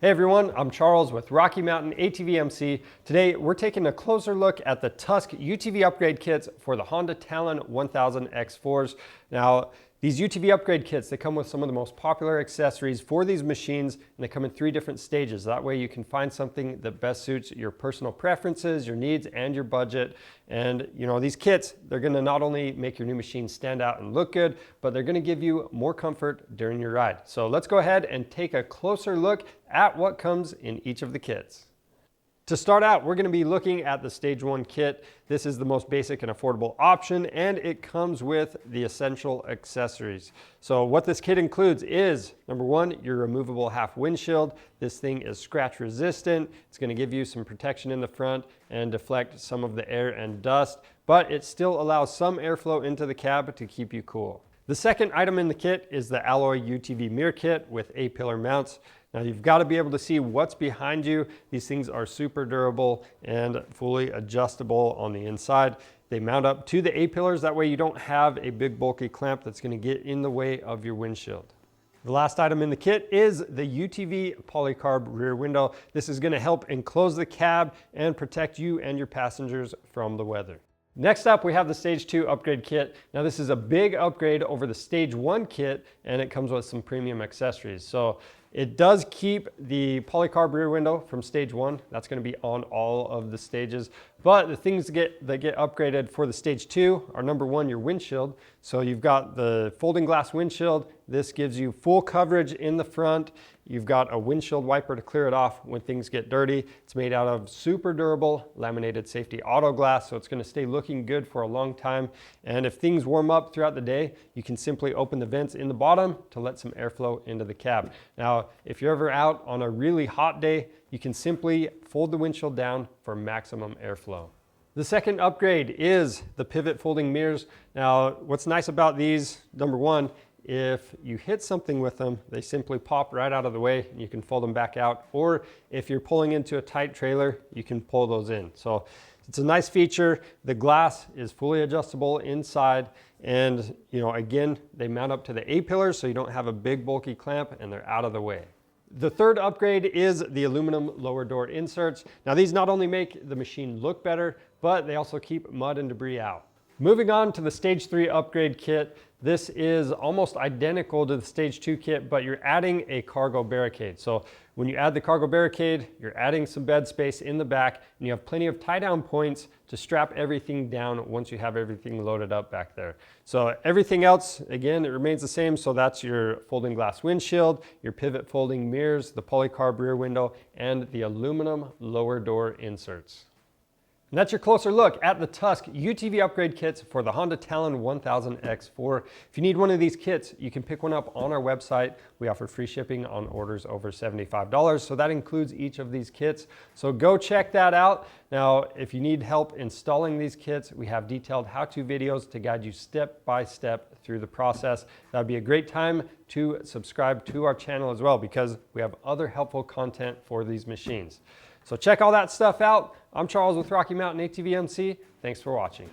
Hey everyone, I'm Charles with Rocky Mountain ATV MC. Today we're taking a closer look at the Tusk UTV upgrade kits for the Honda Talon 1000X-4s. Now, these UTV upgrade kits, they come with some of the most popular accessories for these machines, and they come in 3 different stages. That way you can find something that best suits your personal preferences, your needs, and your budget. And you know, these kits, they're gonna not only make your new machine stand out and look good, but they're gonna give you more comfort during your ride. So let's go ahead and take a closer look at what comes in each of the kits. To start out, we're going to be looking at the Stage 1 kit. This is the most basic and affordable option, and it comes with the essential accessories. So what this kit includes is, number 1, your removable half windshield. This thing is scratch resistant. It's going to give you some protection in the front and deflect some of the air and dust, but it still allows some airflow into the cab to keep you cool. The second item in the kit is the alloy UTV mirror kit with A-pillar mounts. Now you've got to be able to see what's behind you. These things are super durable and fully adjustable on the inside. They mount up to the A-pillars. That way you don't have a big bulky clamp that's going to get in the way of your windshield. The last item in the kit is the UTV polycarb rear window. This is going to help enclose the cab and protect you and your passengers from the weather. Next up, we have the Stage 2 upgrade kit. Now this is a big upgrade over the Stage 1 kit, and it comes with some premium accessories. So it does keep the polycarb rear window from Stage 1. That's going to be on all of the stages. But the things that get upgraded for the Stage 2 are, number 1, your windshield. So you've got the folding glass windshield. This gives you full coverage in the front. You've got a windshield wiper to clear it off when things get dirty. It's made out of super durable laminated safety auto glass, so it's going to stay looking good for a long time. And if things warm up throughout the day, you can simply open the vents in the bottom to let some airflow into the cab. Now, if you're ever out on a really hot day, you can simply fold the windshield down for maximum airflow. The second upgrade is the pivot folding mirrors. Now, what's nice about these, number 1, if you hit something with them, they simply pop right out of the way and you can fold them back out. Or if you're pulling into a tight trailer, you can pull those in. So it's a nice feature. The glass is fully adjustable inside, and you know, again, they mount up to the A-pillars so you don't have a big bulky clamp and they're out of the way. The third upgrade is the aluminum lower door inserts. Now these not only make the machine look better, but they also keep mud and debris out. Moving on to the Stage 3 upgrade kit. This is almost identical to the Stage 2 kit, but you're adding a cargo barricade. So when you add the cargo barricade, you're adding some bed space in the back, and you have plenty of tie-down points to strap everything down once you have everything loaded up back there. So everything else, again, it remains the same. So that's your folding glass windshield, your pivot folding mirrors, the polycarb rear window, and the aluminum lower door inserts. And that's your closer look at the Tusk UTV upgrade kits for the Honda Talon 1000X-4. If you need one of these kits, you can pick one up on our website. We offer free shipping on orders over $75, so that includes each of these kits. So go check that out. Now, if you need help installing these kits, we have detailed how-to videos to guide you step by step through the process. That'd be a great time to subscribe to our channel as well, because we have other helpful content for these machines. So check all that stuff out. I'm Charles with Rocky Mountain ATV MC. Thanks for watching.